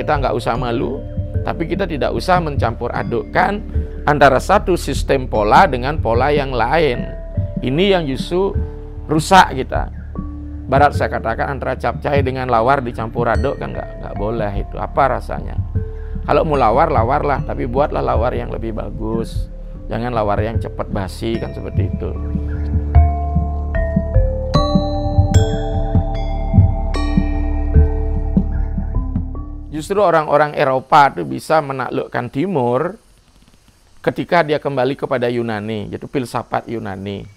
kita nggak usah malu, tapi kita tidak usah mencampur adukkan antara satu sistem pola dengan pola yang lain. Ini yang justru rusak kita. Barat saya katakan antara capcay dengan lawar dicampur aduk kan nggak boleh itu. Apa rasanya? Kalau mau lawar, lawarlah, tapi buatlah lawar yang lebih bagus. Jangan lawar yang cepat basi, kan seperti itu. Justru orang-orang Eropa itu bisa menaklukkan Timur ketika dia kembali kepada Yunani, yaitu filsafat Yunani.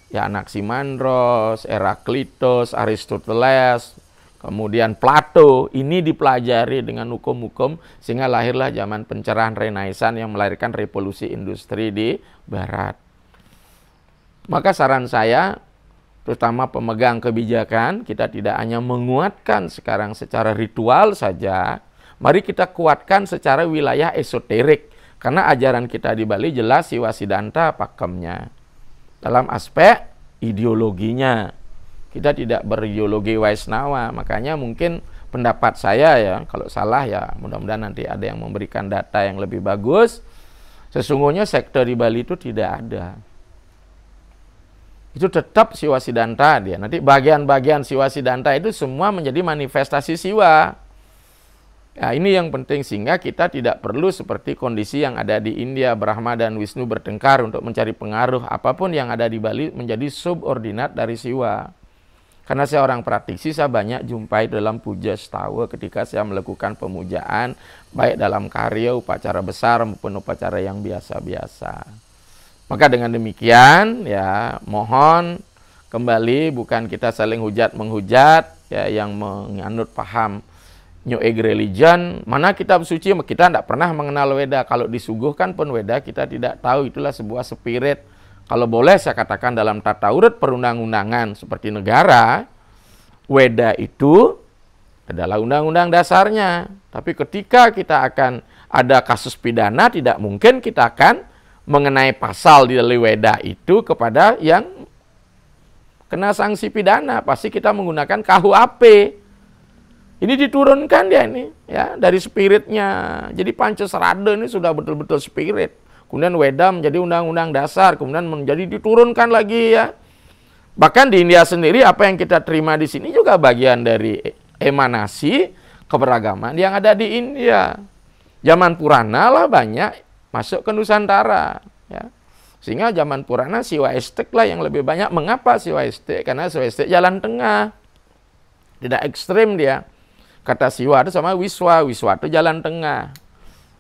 Ya, Anaximandros, Heraklitus, Aristoteles, kemudian Plato, ini dipelajari dengan hukum-hukum sehingga lahirlah zaman pencerahan Renaissance yang melahirkan revolusi industri di Barat. Maka saran saya, terutama pemegang kebijakan, kita tidak hanya menguatkan sekarang secara ritual saja, mari kita kuatkan secara wilayah esoterik. Karena ajaran kita di Bali jelas Siwa Siddhanta pakemnya. Dalam aspek ideologinya, kita tidak berideologi Waisnawa. Makanya mungkin pendapat saya ya, kalau salah ya mudah-mudahan nanti ada yang memberikan data yang lebih bagus. Sesungguhnya sekte di Bali itu tidak ada. Itu tetap Siwa Siddhanta dia. Nanti bagian-bagian Siwa Siddhanta itu semua menjadi manifestasi Siwa. Ya, ini yang penting sehingga kita tidak perlu seperti kondisi yang ada di India, Brahma dan Wisnu bertengkar untuk mencari pengaruh. Apapun yang ada di Bali menjadi subordinat dari Siwa. Karena saya orang praktisi, saya banyak jumpai dalam puja setawa ketika saya melakukan pemujaan, baik dalam karya, upacara besar maupun upacara yang biasa-biasa. Maka dengan demikian ya mohon kembali bukan kita saling hujat-menghujat ya, yang menganut paham New Age religion, mana kitab suci kita tidak pernah mengenal Weda. Kalau disuguhkan pun Weda kita tidak tahu, itulah sebuah spirit. Kalau boleh saya katakan dalam tata urut perundang-undangan seperti negara, Weda itu adalah undang-undang dasarnya. Tapi ketika kita akan ada kasus pidana, tidak mungkin kita akan mengenai pasal di dalam Weda itu kepada yang kena sanksi pidana. Pasti kita menggunakan KUHP. Ini diturunkan dia ini ya dari spiritnya. Jadi Pancasrada ini sudah betul-betul spirit. Kemudian Weda menjadi undang-undang dasar, kemudian menjadi diturunkan lagi ya. Bahkan di India sendiri apa yang kita terima di sini juga bagian dari emanasi keberagaman yang ada di India. Zaman Purana lah banyak masuk ke Nusantara ya. Sehingga zaman Purana Siwa Estek lah yang lebih banyak. Mengapa Siwa Estek? Karena Siwa Estek jalan tengah. Tidak ekstrim dia. Kata Siwa itu sama Wiswa, Wiswa itu jalan tengah.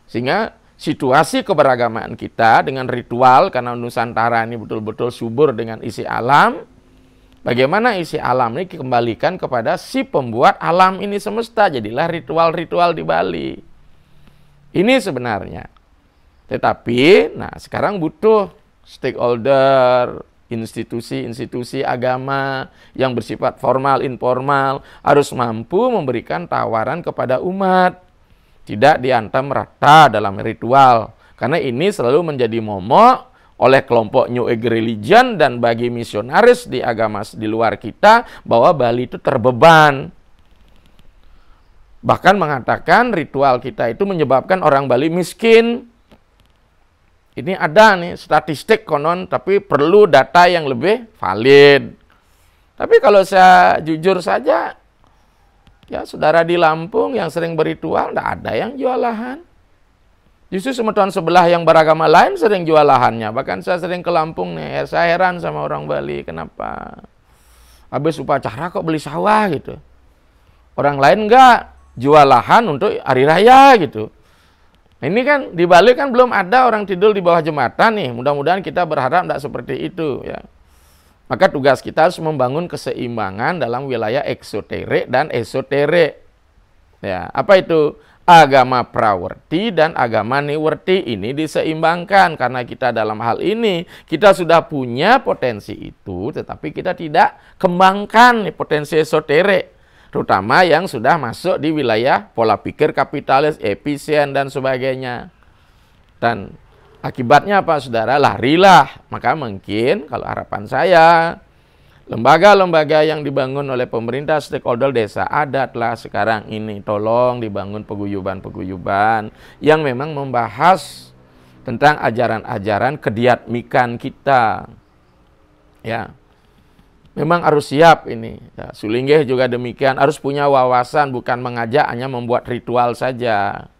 Sehingga situasi keberagaman kita dengan ritual, karena Nusantara ini betul-betul subur dengan isi alam. Bagaimana isi alam ini dikembalikan kepada si pembuat alam ini semesta. Jadilah ritual-ritual di Bali. Ini sebenarnya. Tetapi, nah sekarang butuh stakeholder, institusi-institusi agama yang bersifat formal, informal, harus mampu memberikan tawaran kepada umat. Tidak diantam rata dalam ritual. Karena ini selalu menjadi momok oleh kelompok New Age religion dan bagi misionaris di agama di luar kita bahwa Bali itu terbeban. Bahkan mengatakan ritual kita itu menyebabkan orang Bali miskin. Ini ada nih statistik konon, tapi perlu data yang lebih valid. Tapi kalau saya jujur saja, ya saudara di Lampung yang sering berritual, tidak ada yang jual lahan. Justru semeton sebelah yang beragama lain sering jual lahannya. Bahkan saya sering ke Lampung nih, saya heran sama orang Bali, kenapa? Habis upacara kok beli sawah gitu. Orang lain enggak, jual lahan untuk hari raya gitu. Ini kan di Bali kan belum ada orang tidur di bawah jembatan nih. Mudah-mudahan kita berharap tidak seperti itu ya. Maka tugas kita harus membangun keseimbangan dalam wilayah eksoterik dan esoterik. Ya, apa itu? Agama prawerti dan agama niwerti ini diseimbangkan karena kita dalam hal ini kita sudah punya potensi itu, tetapi kita tidak kembangkan nih, potensi esoterik. Terutama yang sudah masuk di wilayah pola pikir kapitalis, efisien, dan sebagainya. Dan akibatnya apa, saudara? Larilah. Maka mungkin kalau harapan saya, Lembaga-lembaga yang dibangun oleh pemerintah, stakeholder desa adat lah sekarang ini, tolong dibangun peguyuban-peguyuban yang memang membahas tentang ajaran-ajaran kediatmikan kita. Ya, memang harus siap ini. Ya, Sulinggih juga demikian, harus punya wawasan, bukan mengajak hanya membuat ritual saja.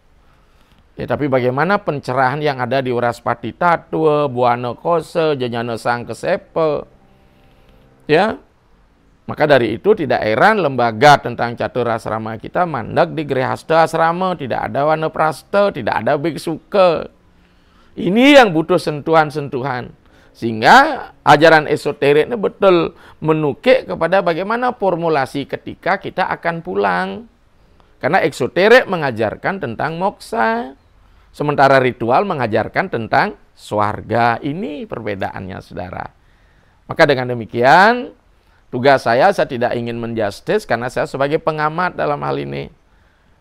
Ya, tapi bagaimana pencerahan yang ada di Waraspati Tatwa, Buana Kose, Janyana Sangkesepe. Ya, maka dari itu tidak heran lembaga tentang catur asrama kita mandek di Grihasta asrama, tidak ada Wanaprasta, tidak ada biksuke. Ini yang butuh sentuhan-sentuhan. Sehingga ajaran esoterik ini betul menukik kepada bagaimana formulasi ketika kita akan pulang. Karena esoterik mengajarkan tentang moksa, sementara ritual mengajarkan tentang swarga. Ini perbedaannya, saudara. Maka dengan demikian, tugas saya tidak ingin menjustis karena saya sebagai pengamat dalam hal ini.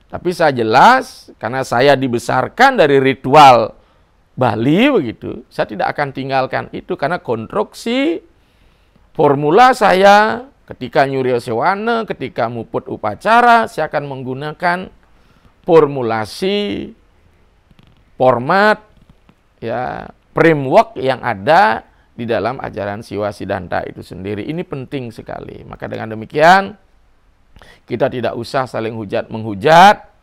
Tapi saya jelas, karena saya dibesarkan dari ritual Bali begitu, saya tidak akan tinggalkan itu karena konstruksi formula saya ketika Nyurio Sewana, ketika muput upacara, saya akan menggunakan formulasi, format, ya, framework yang ada di dalam ajaran Siwa Siddhanta itu sendiri. Ini penting sekali. Maka dengan demikian, kita tidak usah saling hujat-menghujat.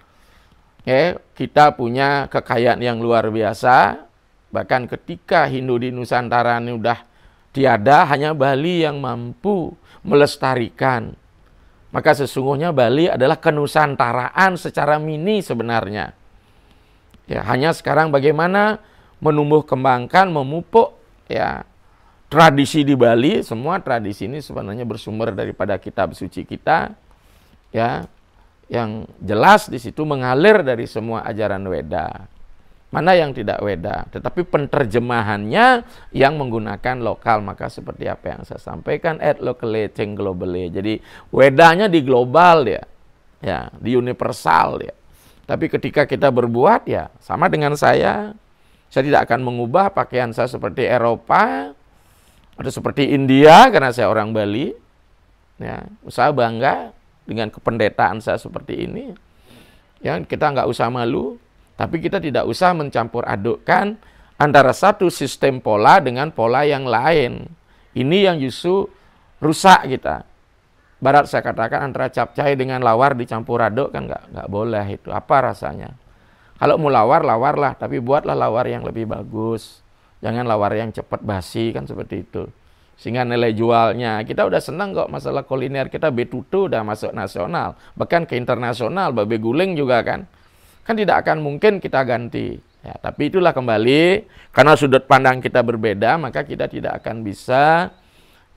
Kita punya kekayaan yang luar biasa. Bahkan ketika Hindu di Nusantara ini udah tiada, hanya Bali yang mampu melestarikan. Maka sesungguhnya Bali adalah kenusantaraan secara mini sebenarnya. Ya, hanya sekarang bagaimana menumbuh kembangkan, memupuk ya tradisi di Bali. Semua tradisi ini sebenarnya bersumber daripada kitab suci kita, ya, yang jelas di situ mengalir dari semua ajaran Weda. Mana yang tidak Weda, tetapi penerjemahannya yang menggunakan lokal. Maka seperti apa yang saya sampaikan, et locale ceng globale. Jadi Wedanya di global ya, di universal ya. Tapi ketika kita berbuat ya sama dengan saya tidak akan mengubah pakaian saya seperti Eropa atau seperti India karena saya orang Bali. Ya, saya bangga dengan kependetaan saya seperti ini. Ya, kita nggak usah malu, tapi kita tidak usah mencampur adukkan antara satu sistem pola dengan pola yang lain. Ini yang justru rusak kita. Barat saya katakan antara capcay dengan lawar dicampur aduk kan nggak boleh itu. Apa rasanya? Kalau mau lawar, lawarlah, tapi buatlah lawar yang lebih bagus. Jangan lawar yang cepat basi, kan seperti itu. Sehingga nilai jualnya, kita udah senang kok masalah kuliner kita, betutu udah masuk nasional. Bahkan ke internasional, babe guling juga kan. Kan tidak akan mungkin kita ganti. Ya, tapi itulah kembali, karena sudut pandang kita berbeda, maka kita tidak akan bisa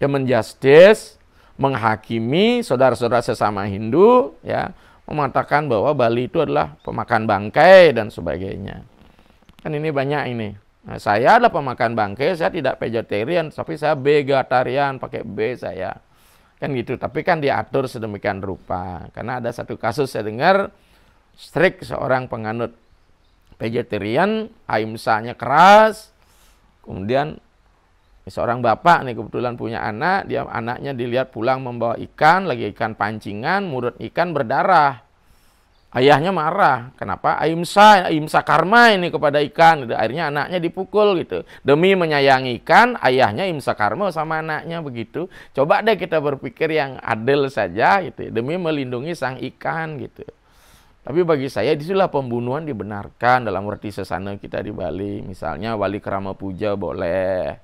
menjustis, menghakimi saudara-saudara sesama Hindu, ya, mengatakan bahwa Bali itu adalah pemakan bangkai dan sebagainya. Kan ini banyak ini. Nah, saya adalah pemakan bangkai, saya tidak vegetarian, tapi saya vegetarian, pakai B saya. Kan gitu, tapi kan diatur sedemikian rupa. Karena ada satu kasus saya dengar, strict seorang penganut vegetarian, ahimsanya keras, kemudian seorang bapak nih kebetulan punya anak, anaknya dilihat pulang membawa ikan, lagi ikan pancingan, mulut ikan berdarah. Ayahnya marah, kenapa? Ahimsa karma ini kepada ikan. Akhirnya anaknya dipukul gitu. Demi menyayangi ikan, ayahnya ahimsa karma sama anaknya begitu. Coba deh kita berpikir yang adil saja gitu, demi melindungi sang ikan gitu. Tapi bagi saya disitulah pembunuhan dibenarkan dalam arti sesana kita di Bali. Misalnya Wali Krama Puja boleh,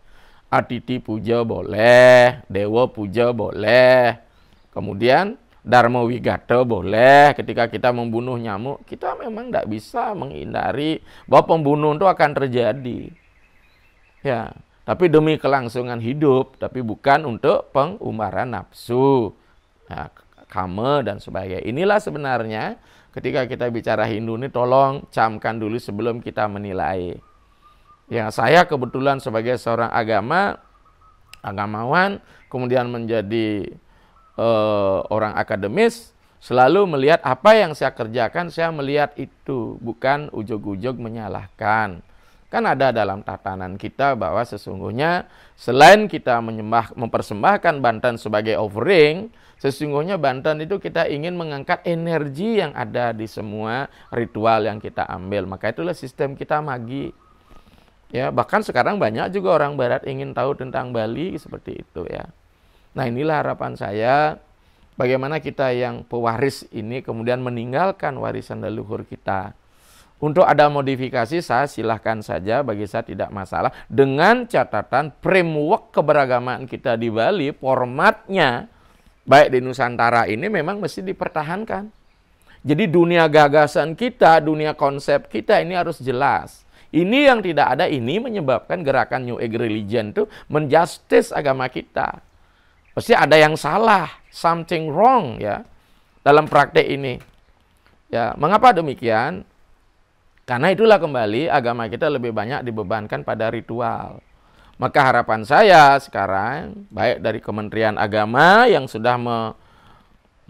Atiti puja boleh, Dewa puja boleh, kemudian Dharma Wigata boleh. Ketika kita membunuh nyamuk, kita memang tidak bisa menghindari bahwa pembunuhan itu akan terjadi. Ya, tapi demi kelangsungan hidup, tapi bukan untuk pengumaran nafsu, ya, kama dan sebagainya. Inilah sebenarnya ketika kita bicara Hindu ini, tolong camkan dulu sebelum kita menilai. Ya, saya kebetulan sebagai seorang agamawan, kemudian menjadi orang akademis, selalu melihat apa yang saya kerjakan, saya melihat itu, bukan ujug-ujug menyalahkan. Kan ada dalam tatanan kita bahwa sesungguhnya selain kita mempersembahkan Banten sebagai offering, sesungguhnya Banten itu kita ingin mengangkat energi yang ada di semua ritual yang kita ambil. Maka itulah sistem kita magi. Ya, bahkan sekarang banyak juga orang barat ingin tahu tentang Bali seperti itu ya. Nah, inilah harapan saya bagaimana kita yang pewaris ini kemudian meninggalkan warisan leluhur kita. Untuk ada modifikasi saya silahkan saja, bagi saya tidak masalah. Dengan catatan framework keberagamaan kita di Bali, formatnya baik di Nusantara ini memang mesti dipertahankan. Jadi dunia gagasan kita, dunia konsep kita ini harus jelas. Ini yang tidak ada, ini menyebabkan gerakan New Age Religion itu menjustice agama kita. Pasti ada yang salah, something wrong ya dalam praktek ini. Ya, mengapa demikian? Karena itulah kembali agama kita lebih banyak dibebankan pada ritual. Maka harapan saya sekarang, baik dari Kementerian Agama yang sudah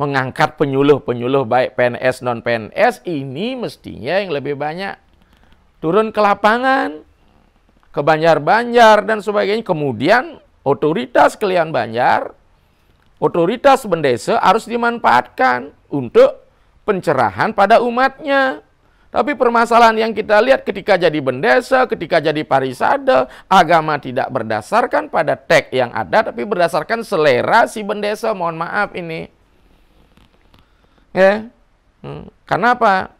mengangkat penyuluh-penyuluh baik PNS non-PNS, ini mestinya yang lebih banyak turun ke lapangan, ke Banjar-Banjar dan sebagainya. Kemudian otoritas Kelian Banjar, otoritas Bendesa harus dimanfaatkan untuk pencerahan pada umatnya. Tapi permasalahan yang kita lihat ketika jadi bendesa, ketika jadi parisade, agama tidak berdasarkan pada teks yang ada, tapi berdasarkan selera si bendesa. Mohon maaf ini. Ya, kenapa?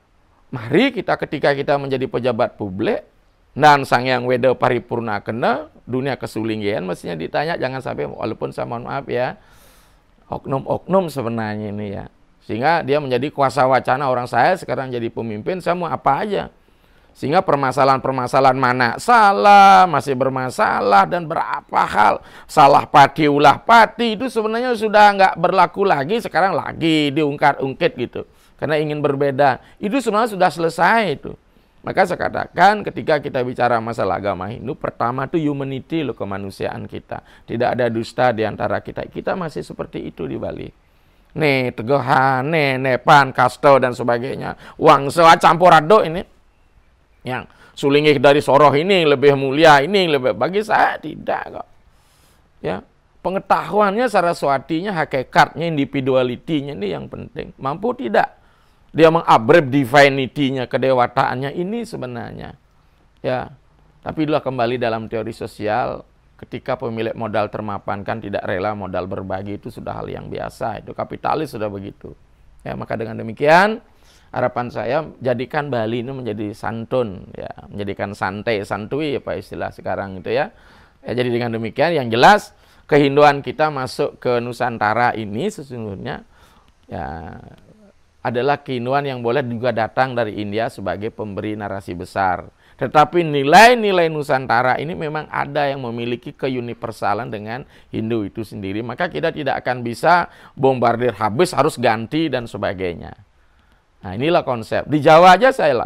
Mari kita ketika kita menjadi pejabat publik, dan sang yang weda paripurna kena, dunia kesulinggian mestinya ditanya, jangan sampai, walaupun saya mohon maaf ya, oknum-oknum sebenarnya ini ya. Sehingga dia menjadi kuasa wacana, orang saya sekarang jadi pemimpin, saya mau apa aja. Sehingga permasalahan-permasalahan mana salah, masih bermasalah, dan berapa hal. Salah pati, ulah pati, itu sebenarnya sudah nggak berlaku lagi, sekarang lagi diungkit-ungkit gitu. Karena ingin berbeda. Itu sebenarnya sudah selesai itu. Maka saya katakan ketika kita bicara masalah agama Hindu, pertama itu humanity loh, kemanusiaan kita. Tidak ada dusta di antara kita. Kita masih seperti itu di Bali. Nih, tegahan, nepan, kasto, dan sebagainya. Wangsa, campurado ini. Yang sulingih dari soroh ini lebih mulia, ini lebih. Bagi saya tidak kok. Ya, pengetahuannya, saraswatinya, hakikatnya, individuality-nya ini yang penting. Mampu tidak dia mengabrep divinity-nya, kedewataannya ini sebenarnya. Ya, tapi itulah kembali dalam teori sosial. Ketika pemilik modal termapankan tidak rela modal berbagi, itu sudah hal yang biasa. Itu kapitalis sudah begitu. Ya, maka dengan demikian harapan saya jadikan Bali ini menjadi santun, ya, menjadikan santai, santui apa istilah sekarang itu ya. Ya, jadi dengan demikian yang jelas kehinduan kita masuk ke Nusantara ini sesungguhnya ya adalah kehinduan yang boleh juga datang dari India sebagai pemberi narasi besar. Tetapi nilai-nilai Nusantara ini memang ada yang memiliki keuniversalan dengan Hindu itu sendiri. Maka kita tidak akan bisa bombardir habis, harus ganti dan sebagainya. Nah, inilah konsep. Di Jawa aja saya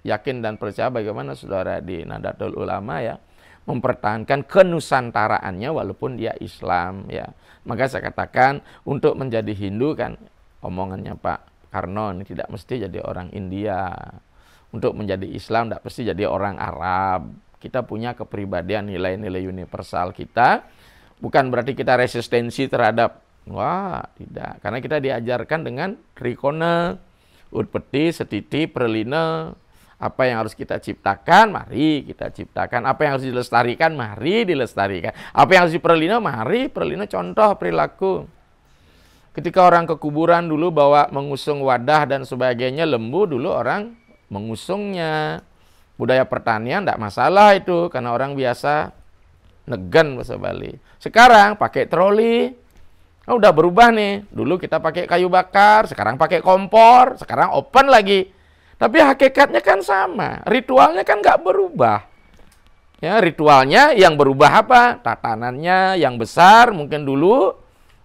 yakin dan percaya bagaimana saudara di Nahdlatul Ulama ya mempertahankan kenusantaraannya walaupun dia Islam ya. Maka saya katakan untuk menjadi Hindu kan omongannya Pak Karno ini tidak mesti jadi orang India. Untuk menjadi Islam tidak mesti jadi orang Arab. Kita punya kepribadian, nilai-nilai universal kita. Bukan berarti kita resistensi terhadap, wah tidak. Karena kita diajarkan dengan trikona, utpeti, setiti, perlina. Apa yang harus kita ciptakan, mari kita ciptakan. Apa yang harus dilestarikan, mari dilestarikan. Apa yang harus diperlina, mari perlina. Contoh perilaku. Ketika orang ke kuburan dulu bawa mengusung wadah dan sebagainya, lembu dulu orang mengusungnya. Budaya pertanian tidak masalah itu karena orang biasa negen bahasa Bali. Sekarang pakai troli. Udah berubah nih. Dulu kita pakai kayu bakar, sekarang pakai kompor, sekarang open lagi. Tapi hakikatnya kan sama. Ritualnya kan nggak berubah. Ya, ritualnya yang berubah apa? Tatanannya yang besar mungkin dulu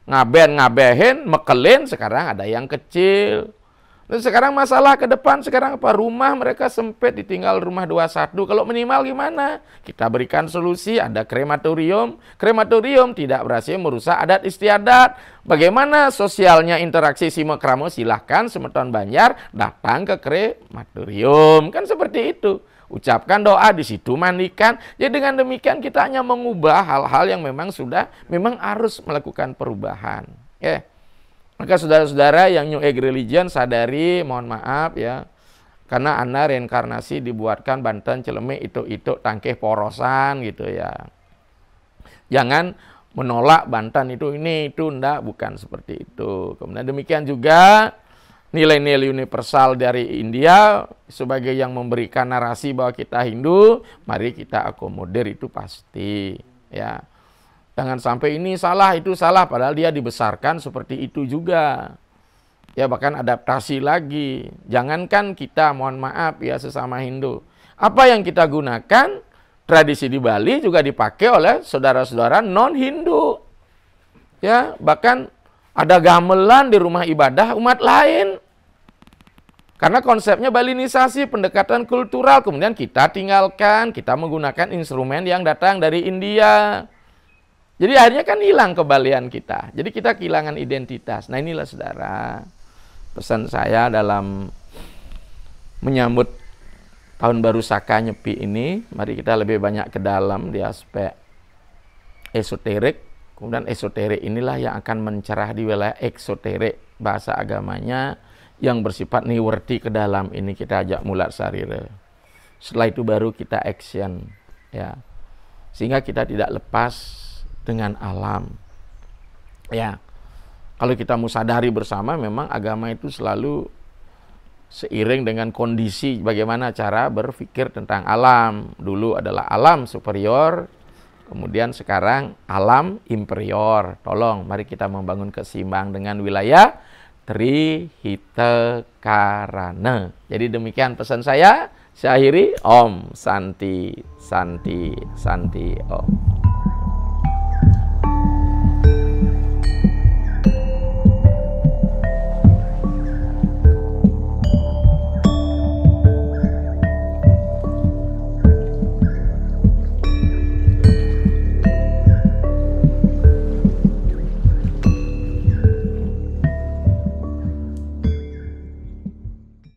ngaben-ngabehin, mekelin, sekarang ada yang kecil. Dan sekarang masalah ke depan sekarang apa? Rumah mereka sempit, ditinggal rumah 21. Kalau minimal gimana? Kita berikan solusi, ada krematorium. Krematorium tidak berhasil merusak adat istiadat. Bagaimana sosialnya interaksi simekramo? Silahkan Semeton Banjar datang ke krematorium. Kan seperti itu. Ucapkan doa di situ, mandikan. Ya dengan demikian kita hanya mengubah hal-hal yang memang harus melakukan perubahan. Ya. Maka saudara-saudara yang New Age Religion sadari, mohon maaf ya, karena Anda reinkarnasi dibuatkan Banten, Cilemik, itu tangkeh porosan gitu ya. Jangan menolak Banten itu enggak, bukan seperti itu. Kemudian demikian juga nilai-nilai universal dari India sebagai yang memberikan narasi bahwa kita Hindu, mari kita akomodir itu pasti ya. Jangan sampai ini salah, itu salah, padahal dia dibesarkan seperti itu juga. Ya bahkan adaptasi lagi. Jangankan kita, mohon maaf ya sesama Hindu. Apa yang kita gunakan, tradisi di Bali juga dipakai oleh saudara-saudara non-Hindu. Ya, bahkan ada gamelan di rumah ibadah umat lain. Karena konsepnya Balinisasi, pendekatan kultural, kemudian kita tinggalkan, kita menggunakan instrumen yang datang dari India. Jadi akhirnya kan hilang kebalian kita. Jadi kita kehilangan identitas. Nah inilah saudara, pesan saya dalam menyambut tahun baru Saka Nyepi ini. Mari kita lebih banyak ke dalam di aspek esoterik. Kemudian esoterik inilah yang akan mencerah di wilayah eksoterik, bahasa agamanya yang bersifat niwerti ke dalam ini kita ajak mulat sarira. Setelah itu baru kita action ya. Sehingga kita tidak lepas dengan alam. Ya. Kalau kita mau sadari bersama memang agama itu selalu seiring dengan kondisi bagaimana cara berpikir tentang alam. Dulu adalah alam superior, kemudian sekarang alam inferior. Tolong mari kita membangun keseimbangan dengan wilayah Trihita-karana. Jadi demikian pesan saya. Saya akhiri. Om Santi Santi Santi Om.